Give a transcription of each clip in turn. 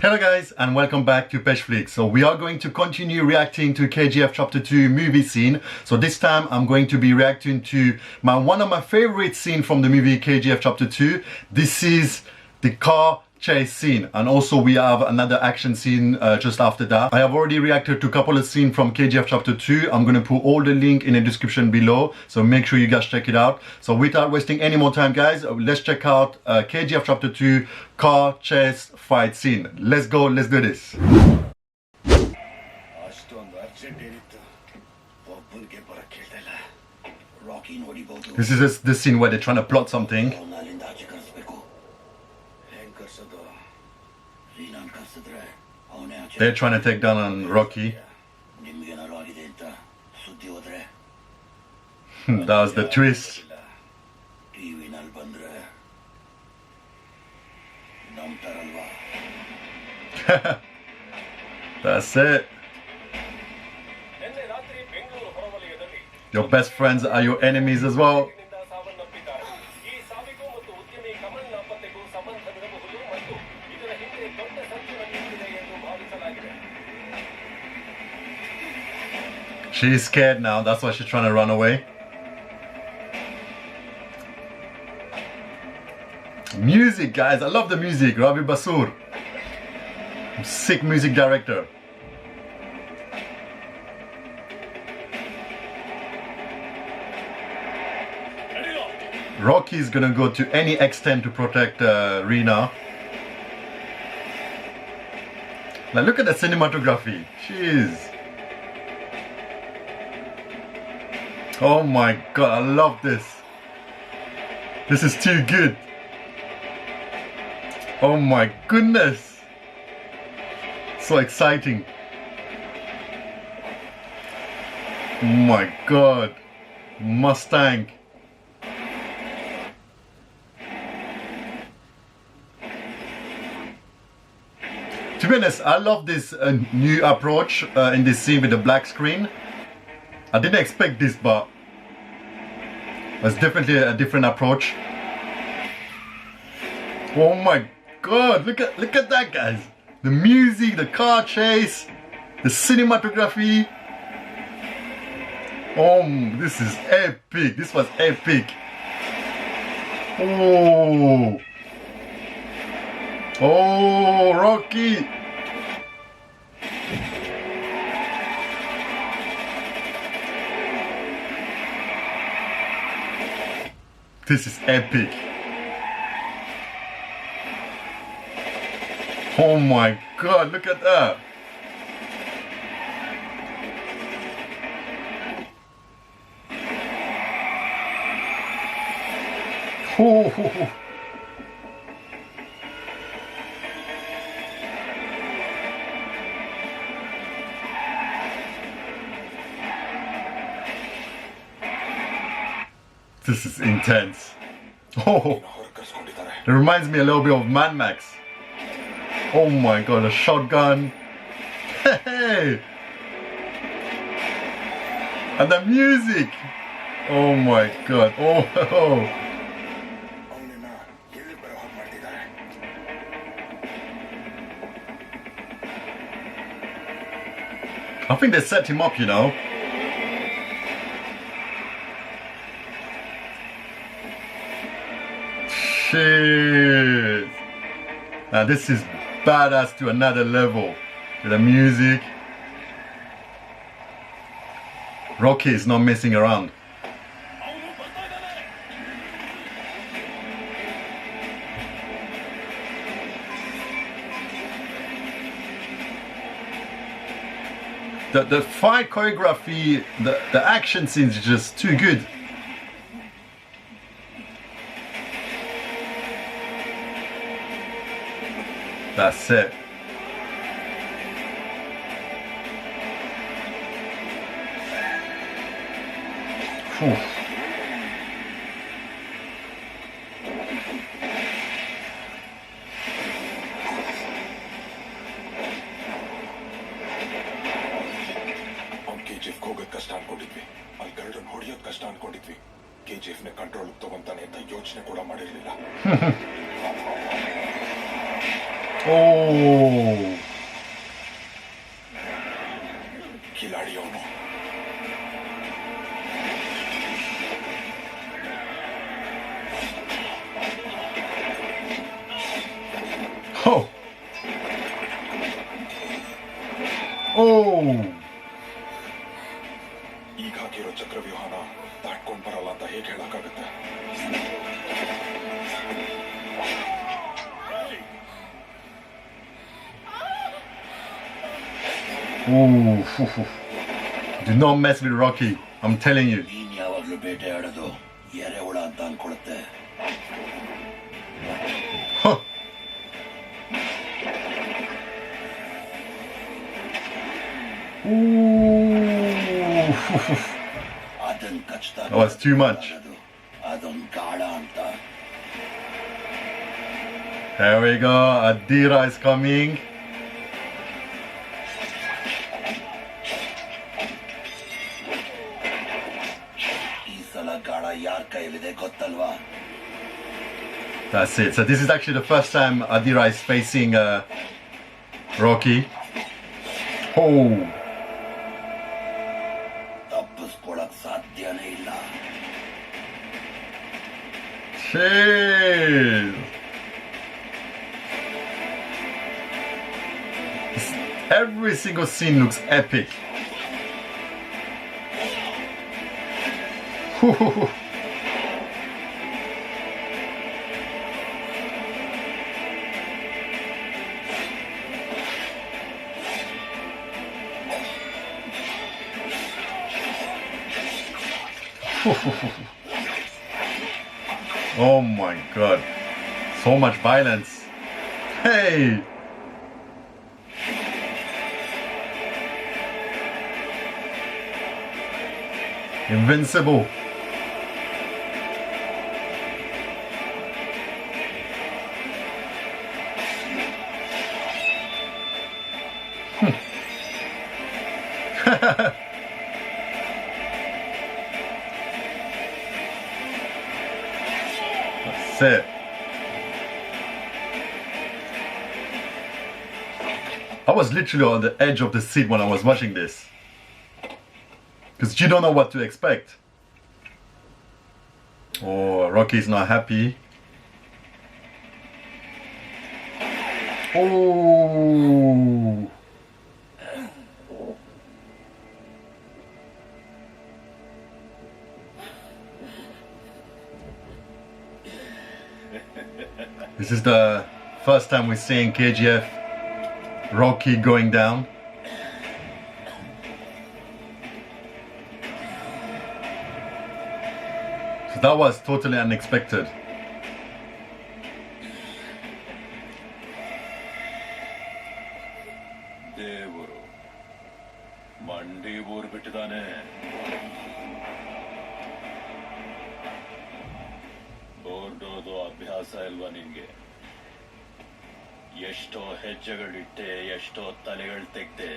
Hello guys and welcome back to PESHFlix. So we are going to continue reacting to KGF Chapter 2 movie scene. So this time I'm going to be reacting to one of my favorite scenes from the movie KGF Chapter 2. This is the car chase scene, and also we have another action scene just after that. I have already reacted to a couple of scenes from KGF Chapter 2. I'm gonna put all the link in the description below, so make sure you guys check it out. So without wasting any more time guys, let's check out KGF Chapter 2 car chase fight scene. Let's go, let's do this. This is the scene where they're trying to plot something. They're trying to take down on Rocky. That was the twist. That's it. Your best friends are your enemies as well. She's scared now, that's why she's trying to run away. Music guys, I love the music. Ravi Basur, sick music director. Rocky is gonna go to any extent to protect Reena. Now look at the cinematography. Jeez. Oh my god, I love this. This is too good. Oh my goodness. So exciting. Oh my god. Mustang. To be honest, I love this new approach in this scene with the black screen. I didn't expect this, but it's definitely a different approach. Oh my god, look at that guys. The music, the car chase, the cinematography. Oh, this is epic. This was epic. Oh. Oh, Rocky. This is epic. Oh my god, look at that. Oh. This is intense. Oh, it reminds me a little bit of Mad Max. Oh my god, a shotgun. Hey! And the music. Oh my god. Oh. I think they set him up, you know. Shit. Now this is badass to another level. With the music. Rocky is not messing around. The fight choreography, the action scenes are just too good. That's it. Whew. KGF ಹೋಗೋದ್ ಕಷ್ಟ ಅನ್ಕೊಂಡಿದ್ವಿ, ಅಲ್ಲಿ ಗರುಡನ್ ಹೊಡೆಯೋದ್ ಕಷ್ಟ ಅನ್ಕೊಂಡಿದ್ವಿ. KGF ನ control ತಗೊಂತಾನೆ ಅಂತ ಯೋಚನೆ ಕೂಡ ಮಾಡಿರ್ಲಿಲ್ಲ. Oh. खिलाड़ी होनो Oh. Oh. ಈಗ ಹಾಕಿರೋ ಚಕ್ರವ್ಯೂಹನ ದಾಟ್ಕೊಂಡ್ ಬರಲ್ಲ ಅಂತ ಹೇಗೆ ಹೇಳಕ್ಕಾಗತ್ತೆ Ooh. Do not mess with Rocky. I'm telling you. ನೀನ್ ಯಾವಾಗ್ಲೂ ಬೇಟೆ ಆಡೋದು ಎರೆಹುಳ ಅಂತ ಅನ್ಕೊಳುತ್ತೆ. Huh. Ooh. ಅದನ್ ಕಚ್ತಾ That was too much. ಅದೊಂದ್ ಗಾಳ ಅಂತ. There we go. Adira is coming. ಈ ಸಲ ಗಾಳ ಯಾರ್ ಕೈಲಿದೆ ಗೊತ್ತಲ್ವಾ? That's it. So this is actually the first time Adira is facing Rocky. Oh. ತಪ್ಪಿಸ್ಕೊಳಕ್ ಸಾಧ್ಯನೇ ಇಲ್ಲ. Shit. Every single scene looks epic. Oh my god. So much violence. Hey. Invincible. That's it. I was literally on the edge of the seat when I was watching this. Because you don't know what to expect. Oh, Rocky's not happy. Oh. This is the first time we're seeing KGF Rocky going down. So that was totally unexpected. ದೇವರು ಮಂಡಿ ಊರ್ ಬಿಟ್ಟಿದ್ದಾನೆ ಓಡೋದು ಅಭ್ಯಾಸ ಇಲ್ವಾ ನಿನ್ಗೆ ಎಷ್ಟೋ ಹೆಜ್ಜೆಗಳಿಟ್ಟೆ ಎಷ್ಟೋ ತಲೆಗಳು ತೆಗ್ದೆ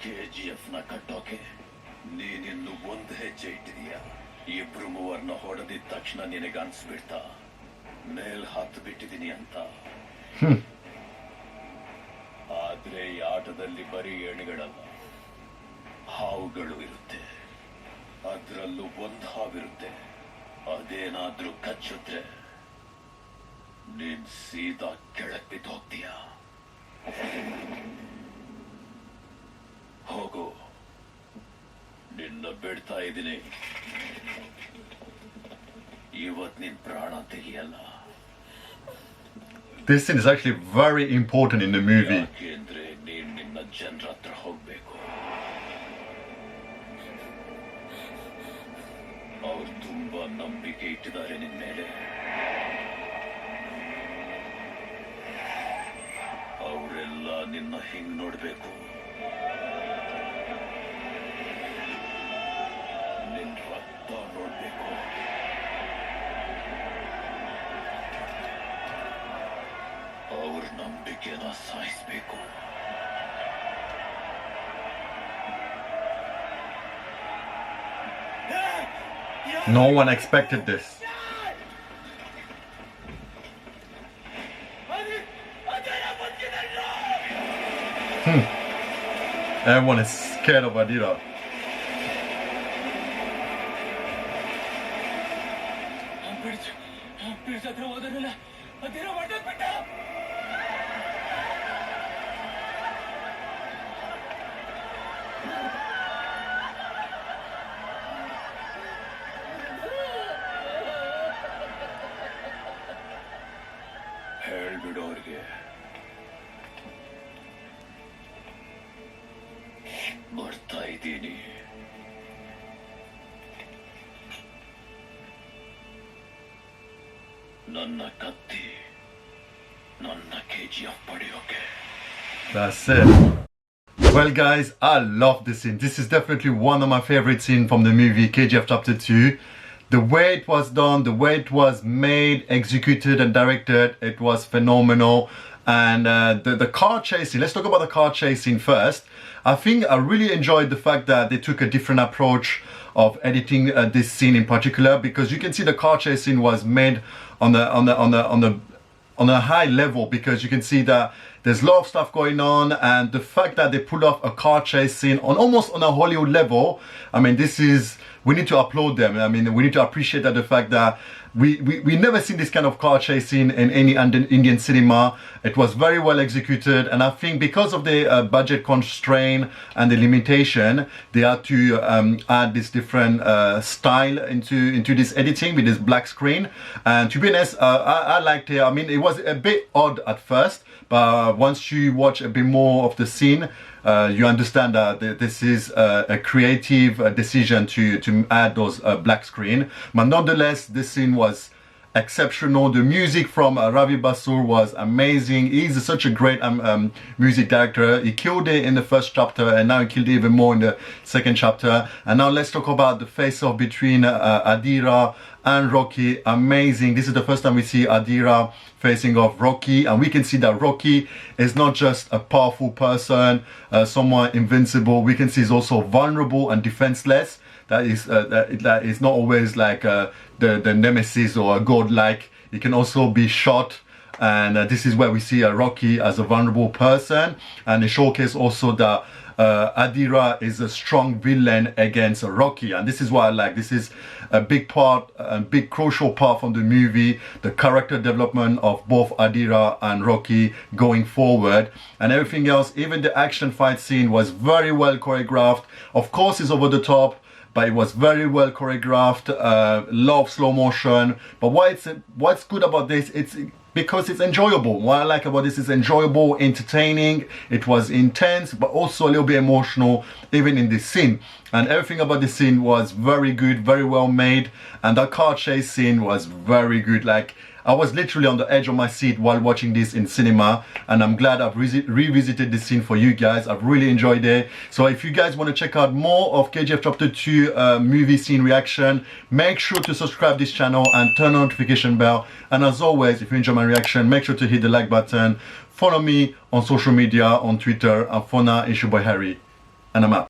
KGF ನ ಕಟ್ಟೋಕೆ ನೀನಿನ್ನು ಒಂದು ಹೆಜ್ಜೆ ಇಟ್ಟಿದೀಯ ಇಬ್ರು ಮೂವರ್ನ ಹೊಡೆದಿದ ತಕ್ಷಣ ನಿನಗೆ ಅನ್ಸ್ಬಿಡ್ತಾ ಮೇಲ್ ಹತ್ತು ಬಿಟ್ಟಿದೀನಿ ಅಂತ ಆದ್ರೆ ಈ ಆಟದಲ್ಲಿ ಬರೀ ಎಣೆಗಳಲ್ಲ ಹಾವುಗಳು ಇರುತ್ತೆ ಅದ್ರಲ್ಲೂ ಒಂದು ಹಾವಿರುತ್ತೆ ಅದೇನಾದ್ರೂ ಕಚ್ಚಿದ್ರೆ ನೀನ್ ಸೀದಾ ಕೆಳಕ್ ಬಿದ್ದು ಹೋಗ್ತೀಯ ಹೋಗು ನಿನ್ನ ಬಿಡ್ತಾ ಇದ್ದೀನಿ ಇವತ್ ನಿನ್ ಪ್ರಾಣ ತೆಗಿಯಲ್ಲ This scene is actually very important in the movie. ಯಾಕೆಂದ್ರೆ ನೀನ್ ನಿನ್ನ ಜನರ ಹತ್ರ ಹೋಗ್ಬೇಕು ಅವ್ರು ತುಂಬಾ ನಂಬಿಕೆ ಇಟ್ಟಿದ್ದಾರೆ ನಿನ್ ಮೇಲೆ ಅವರೆಲ್ಲ ನಿನ್ನ ಹಿಂಗ್ ನೋಡ್ಬೇಕು ನಿನ್ ರಕ್ತ ನೋಡ್ಬೇಕು ಅವ್ರ ನಂಬಿಕೆನ ಸಾಯಿಸ್ಬೇಕು No one expected this. Everyone is scared of Adira. ಹೇಳ್ಬಿಡೋರ್ಗೆ ಬರ್ತಾ ಇದ್ದೀನಿ. ನನ್ನ ಕತ್ತಿ ನನ್ನ KGF ಪಡೆಯೋಕೆ. That's it. Well guys, I love this scene. This is definitely one of my favorite scenes from the movie KGF Chapter 2. The way it was done, the way it was made, executed and directed, it was phenomenal. And the car chasing, let's talk about the car chasing first. I think I really enjoyed the fact that they took a different approach of editing this scene in particular, because you can see the car chasing was made on a high level, because you can see that there's a lot of stuff going on, and the fact that they pulled off a car chase scene on almost on a Hollywood level, I mean, we need to applaud them. I mean, we need to appreciate that the fact that we never seen this kind of car chasing in any Indian cinema. It was very well executed, and I think because of the budget constraint and the limitation, they had to add this different style into this editing with this black screen. And to be honest, I liked it. I mean, it was a bit odd at first, but once you watch a bit more of the scene, you understand that this is a creative decision to add those black screen. But nonetheless, this scene was exceptional. The music from Ravi Basur was amazing. He's such a great music director. He killed it in the first chapter, and now he killed it even more in the second chapter. And now let's talk about the face-off between Adira and Rocky. Amazing. This is the first time we see Adira facing off Rocky, and we can see that Rocky is not just a powerful person, someone invincible. We can see he's also vulnerable and defenseless. That is not always like the nemesis or a god-like. He can also be shot, and this is where we see Rocky as a vulnerable person, and they showcase also that Adira is a strong villain against Rocky, and this is what I like. This is a big part, a big crucial part from the movie, the character development of both Adira and Rocky going forward, and everything else. Even the action fight scene was very well choreographed. Of course, it's over the top, but it was very well choreographed. Lot of slow motion. But what's good about this, it's because it's enjoyable. What I like about this is enjoyable, entertaining. It was intense, but also a little bit emotional, even in this scene. And everything about this scene was very good, very well made. And that car chase scene was very good. Like, I was literally on the edge of my seat while watching this in cinema, and I'm glad I've revisited this scene for you guys. I've really enjoyed it. So if you guys want to check out more of KGF Chapter 2 movie scene reaction, make sure to subscribe this channel and turn on notification bell. And as always, if you enjoy my reaction, make sure to hit the like button. Follow me on social media, on Twitter, and for now, it's your boy Harry, and I'm out.